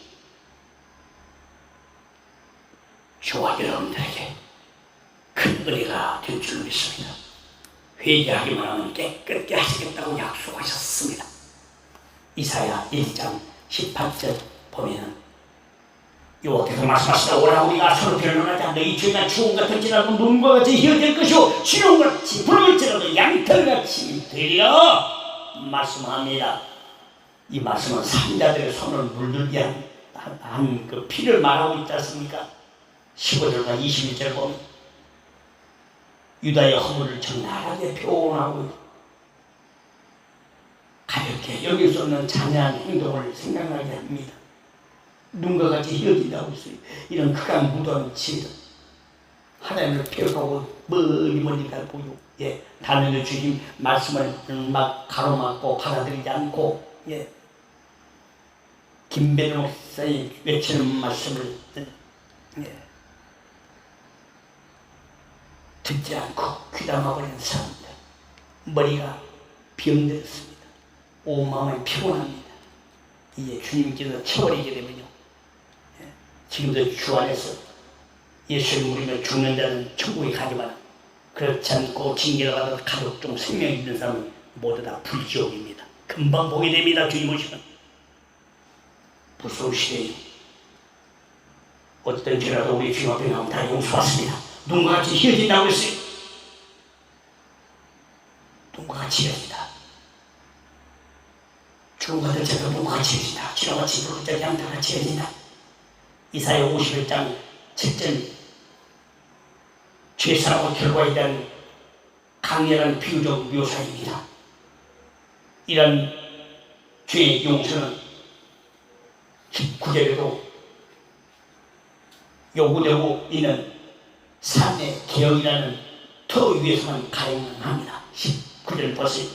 저와 여러분들에게 큰 은혜가 될 줄 믿습니다. 회개하기만 하면 깨끗게 하시겠다고 약속하셨습니다. 이사야 1장 18절 보면은 여호와께서 말씀하시다. 오라 우리가 서로 변론하자. 너희 죄가 추운 같을지라도 눈과 같이 희어질 것이요 신혼같이 붉을지라도 양털같이 되리라 말씀합니다. 이 말씀은 산자들의 손을 물들게 한 그 피를 말하고 있지 않습니까? 15절과 21절 보면 유다의 허물을 적나라하게 표현하고 가볍게 여길 수 없는 잔인한 행동을 생각나게 합니다. 눈과 같이 희어진다고 했어요. 이런 극한 무도한 지혜도 하나님을 폐역하고 멀리 가보고 단연히 주님 말씀을 막 가로막고 받아들이지 않고 김배를 목사님 외치는 말씀을 듣지 않고 귀담아버리는 사람들 머리가 병들었습니다. 온 마음이 피곤합니다. 이제 주님께서 채워버리게 되면요 지금도 주 안에서 예수를 믿으며 죽는 자는 천국에 가지만 그렇지 않고 징계를 받아서 가족 중 생명이 있는 사람은 모두 다 불지옥입니다. 금방 보게 됩니다. 주님 오시면. 무서운 시대에 어떤 죄라도 우리 주님 앞에 가면 다 용서받습니다. 눈과 같이 희어진다고 했어요. 눈과 같이 희어진다. 죽은 것들 제가 눈과 같이 희어진다. 지나같이 붉은 자 양털같이 희어진다. 이사야 51장 7절 죄사하고 결과에 대한 강렬한 비유적 묘사입니다. 이런 죄의 용서는 19절에도 요구되고 이는 삶의 개혁이라는 터 위에서만 가능합니다. 19절 보세요.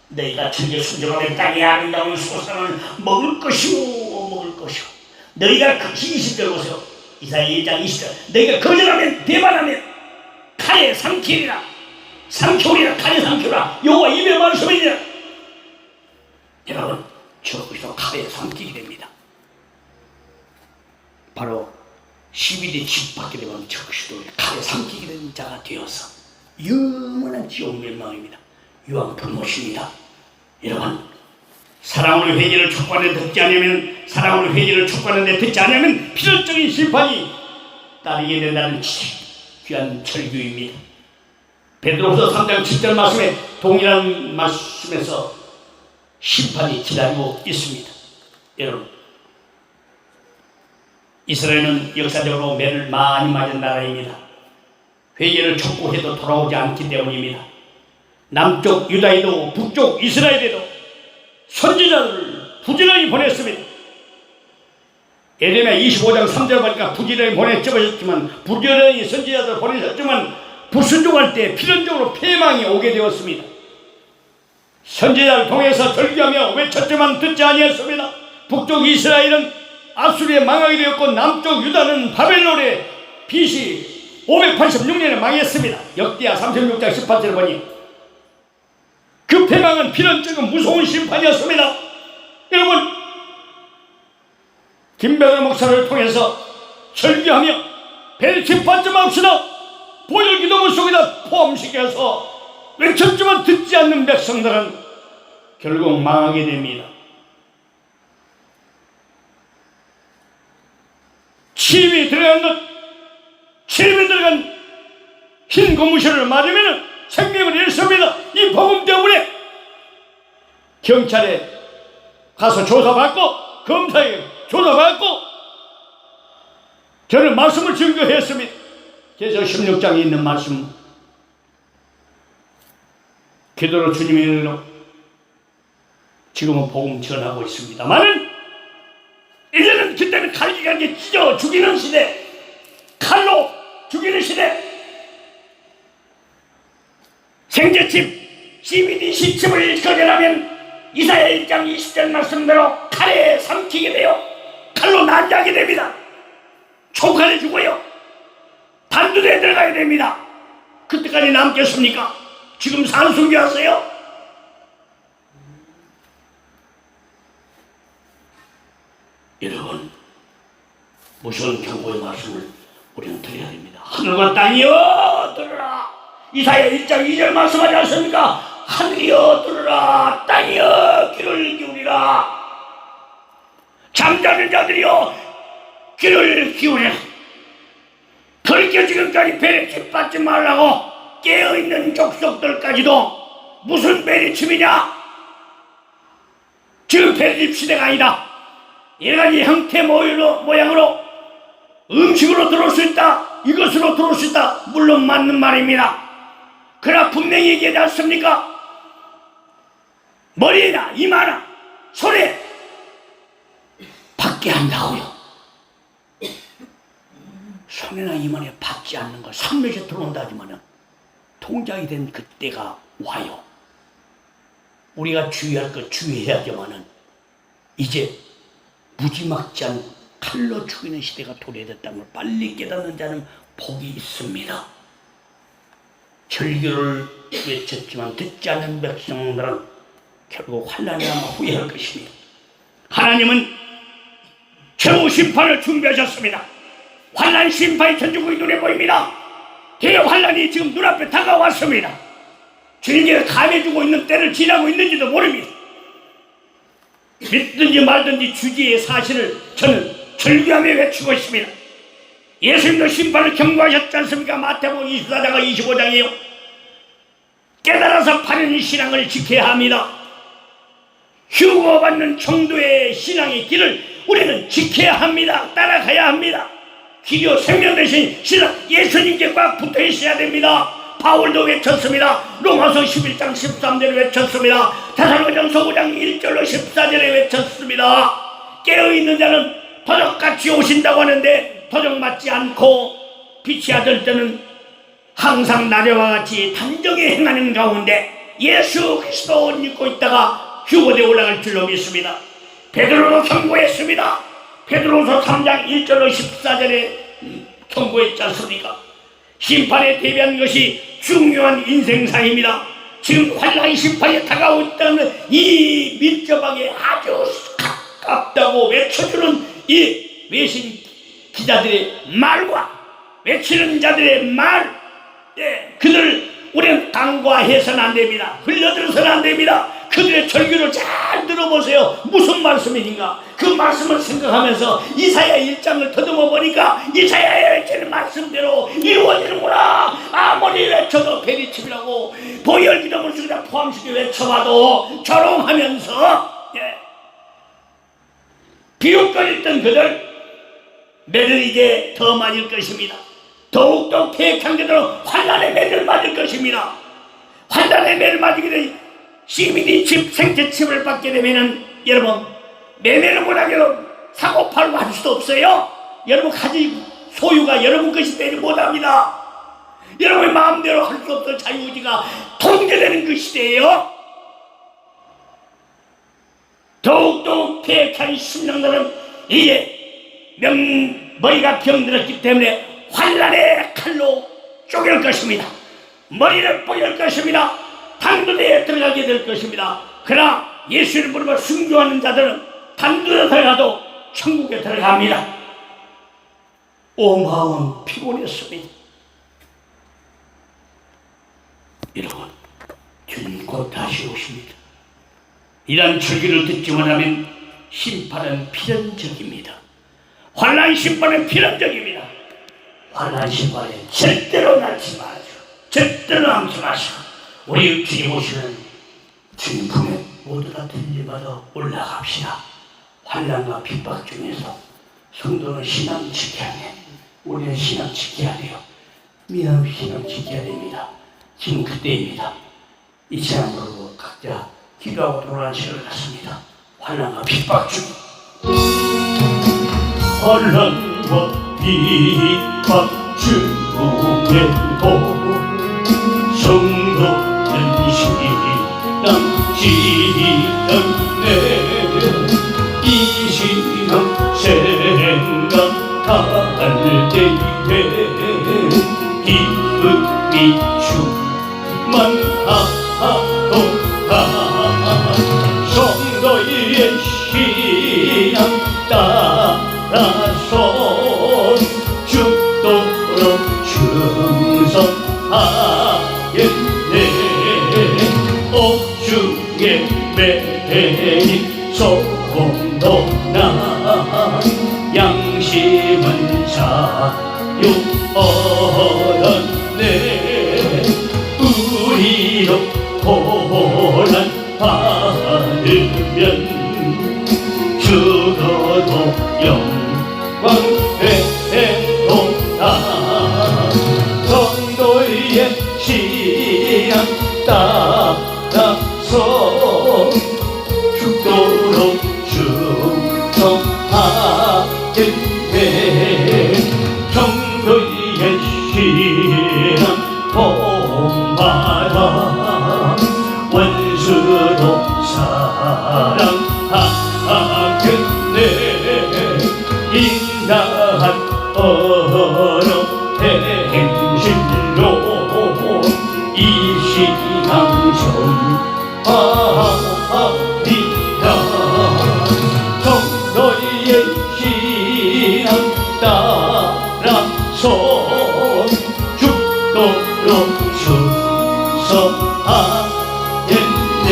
너희가 천재 순종하면 땅의 아름다운 소산을 먹을 것이오 먹을 것이오. 너희가 20절 보세요. 이사야 1장 20절. 너희가 거절하면 배반하면 칼에 삼키리라. 삼켜오리라. 칼에 삼켜오리라. 여호와 입의 말씀이니라. 여러분 저기서 칼에 삼키게 됩니다. 바로 12대 집 받게 되면 적시도 칼에 삼키게 된 자가 되어서 영원한 지옥 멸망입니다. 유황 불못입니다. 여러분 사랑으로 회개를 촉구하는데 듣지 않으면 사랑으로 회개를 촉구하는데 듣지 않으면 필연적인 심판이 따르게 된다는 귀한 철교입니다. 베드로후서 3장 7절 말씀에 동일한 말씀에서 심판이 기다리고 있습니다. 여러분 이스라엘은 역사적으로 매를 많이 맞은 나라입니다. 회개를 촉구해도 돌아오지 않기 때문입니다. 남쪽 유다에도 북쪽 이스라엘에도 선지자들을 부지런히 보냈습니다. 예레미야 25장 3절 보니까 부지런히 보냈지만 부지런히 선지자들을 보내셨지만 불순종할 때 필연적으로 패망이 오게 되었습니다. 선지자를 통해서 절규하며 외쳤지만 듣지 아니했습니다. 북쪽 이스라엘은 아수리에 망하게 되었고 남쪽 유다는 바벨론에 BC 586년에 망했습니다. 역대하 36장 18절 보니 그 패망은 필연적인 무서운 심판이었습니다. 여러분 김배달 목사를 통해서 절규하며 배치 받지 맙시다. 보혈 기도문 속에다 포함시켜서 외쳤지만 듣지 않는 백성들은 결국 망하게 됩니다. 침이 들어간 흰 고무신을 맞으면 생명을 잃습니다. 이 복음 때문에 경찰에 가서 조사받고 검사에 조사받고 저는 말씀을 증거했습니다. 그래서 16장에 있는 말씀 기도로 주님의 일로 지금은 복음 전하고 있습니다만은 이제는 그때는 칼기관계 찢어 죽이는 시대, 칼로 죽이는 시대, 생제칩, CBD 시칩을 거절하면 이사야 1장 20절 말씀대로 칼에 삼키게 돼요. 칼로 난자하게 됩니다. 총칼에 죽어요. 단두대에 들어가야 됩니다. 그때까지 남겠습니까? 지금 산수기하세요? 여러분 무서운 경고의 말씀을 우리는 드려야 됩니다. 하늘과 땅이여 들으라. 이사야 1장 2절 말씀하지 않습니까? 하늘이여 들으라. 땅이여 귀를 기울이라. 잠자는 자들이여 귀를 기울이라. 그렇게 지금까지 배려침 받지 말라고 깨어있는 족속들까지도 무슨 배려침이냐? 지금 배려침 시대가 아니다. 여러가지 형태 모양으로 음식으로 들어올 수 있다. 이것으로 들어올 수 있다. 물론 맞는 말입니다. 그러나 분명히 얘기하지 않습니까? 머리나 이마나 손에 받게 한다고요. 손이나 이마에 받지 않는 걸 3몇에 들어온다 하지만은 통장이 된 그때가 와요. 우리가 주의할 것 주의해야지만은 이제 무지막지한 칼로 죽이는 시대가 도래됐다는 걸 빨리 깨닫는 자는 복이 있습니다. 절규를 외쳤지만 듣지 않는 백성들은 결국 환난이 아마 후회할 것입니다. 하나님은 최후 심판을 준비하셨습니다. 환난 심판이 천주국의 눈에 보입니다. 대환난이 지금 눈앞에 다가왔습니다. 주님께서 감해주고 있는 때를 지나고 있는지도 모릅니다. 믿든지 말든지 주지의 사실을 저는 절규하며 외치고 있습니다. 예수님도 심판을 경고하셨지 않습니까? 마태복음 24장과 25장이에요. 깨달아서 바른 신앙을 지켜야 합니다. 휴거받는 정도의 신앙의 길을 우리는 지켜야 합니다. 따라가야 합니다. 기교 생명 대신 신앙 예수님께 꽉 붙어 있어야 됩니다. 바울도 외쳤습니다. 로마서 11장 13절을 외쳤습니다. 데살로니가전서 5장 1절로 14절에 외쳤습니다. 깨어있는 자는 도적같이 오신다고 하는데 도적 맞지 않고 빛이 아들 때는 항상 나와 같이 단정히 행하는 가운데 예수 그리스도를 믿고 있다가 휴거대에 올라갈 줄로 믿습니다. 베드로도 경고했습니다. 베드로서 3장 1절로 14절에 경고했지 않습니까? 심판에 대비한 것이 중요한 인생사입니다. 지금 환난의 심판이 다가오고 있다는 이 밀접하게 아주 가깝다고 외쳐주는 이 외신 기자들의 말과 외치는 자들의 말, 그들 우리는 간과해서는 안 됩니다. 흘려들어서는 안 됩니다. 그들의 절규를 잘 들어보세요. 무슨 말씀인가? 그 말씀을 생각하면서 이사야 1장을 더듬어 보니까 이사야의 외치는 말씀대로 이루어지는구나. 아무리 외쳐도 베리칩이라고 보혈기름을 주기다 포함시켜 외쳐봐도 조롱하면서 비웃거렸던 그들 매를 이제 더 맞을 것입니다. 더욱더 계획한 그대로 환난의 매를 맞을 것입니다. 환난의 매를 맞게 되면 시민이 집 생태칩을 받게 되면은 여러분 매매를 못하게도 사고 팔고 할 수도 없어요. 여러분 가지 소유가 여러분 것이 되지 못합니다. 여러분의 마음대로 할 수 없던 자유의지가 통제되는 그 시대예요. 더욱더 계획한 신령들은 이제 머리가 병들었기 때문에 환난의 칼로 쪼갤 것입니다. 머리를 뿌릴 것입니다. 단두대에 들어가게 될 것입니다. 그러나 예수를 부르고 순교하는 자들은 단두대에 들어가도 천국에 들어갑니다. 오 마음은 피곤했습니다. 여러분, 주님 곧 다시 오십니다. 이런 절기를 듣지 못하면 심판은 필연적입니다. 환난 심판은 필연적입니다. 환난 심판에 절대로 남지 마시오. 절대로 남지 마시오. 우리 주님 오시면 주님 품에 모두 다 들리마다 올라갑시다. 환난과 핍박 중에서 성도는 신앙 지켜야 돼. 우리는 신앙 지켜야 돼요. 미남 신앙 지켜야 됩니다. 지금 그때입니다. 잊지 않고 각자 기도하고 돌아가는 시간을 갖습니다. 환난과 핍박 중 환난과 핍박 중에도 성도는 신앙 지켰네. 이 신앙 생각할 때에 기쁨이 충만하도다. 성도의 신앙 따라서 죽도록 충성하겠네. 옥중에 매일 소금도나 양심은 사유하였네. 우리도 고난 받으면 죽어도 영광 되도다. 성도의 신앙 따라서 죽도록 충성하겠네. 성도의 신앙 본받아 원수도 사랑하겠네. 인자한 언어 행실로 이 신앙 전파하리라. 성도의 신앙 따라서 죽도록 충성하겠네.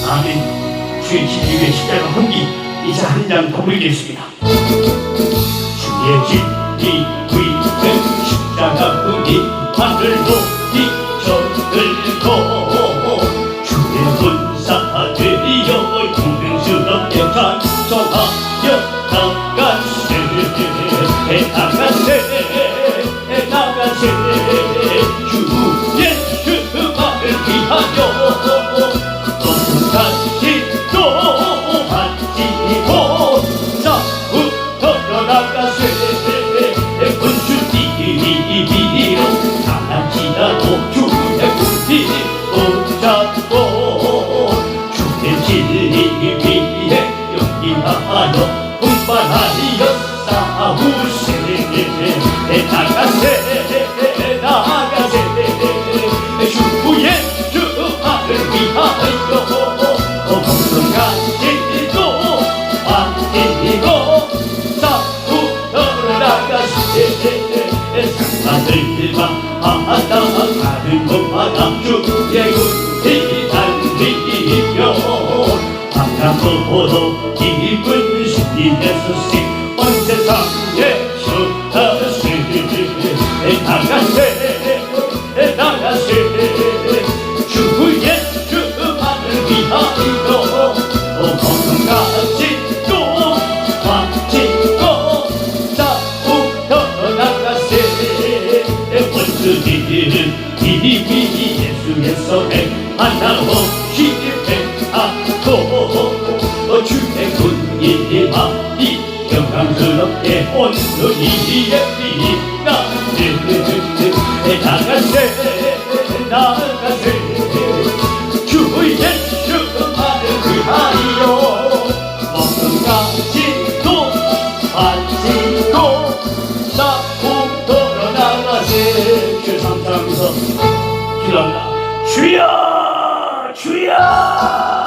아멘. 주의 십자가의 십자가 헌기 이제 한 장 더 부르겠습니다. 주의 진리 위에 십자가 흔히 하늘로 비춰들고 주의 군사되어 용맹스럽게 찬송하여 나가세. 나가세 나가세. 주 예수만을 위하여 다시 또 하시고 싸우러 나가세. 군주 뛰기로 나가세 주의 주만을 위하여 목숨 가지고 아끼고 싸우러 나가세 산마들만 바다 가는 곳마다 주의 군대 달리며 반갑고도 기쁜 신님의 소식 온 세상에 전하세 나가세 나가세 주의 주만을 위하여 목숨 가지고 바치고 싸우러 나가세 원수들은 이미 예수의 손에 하나 없이 패하고 주의 군인과 이 영광스럽게 온누리에 빛나는 나가세 나가세 주의 주만을 위하여 목숨 가지고 바치고 싸움터로 나가세 주 삼창에서 기도합니다. 주여 주여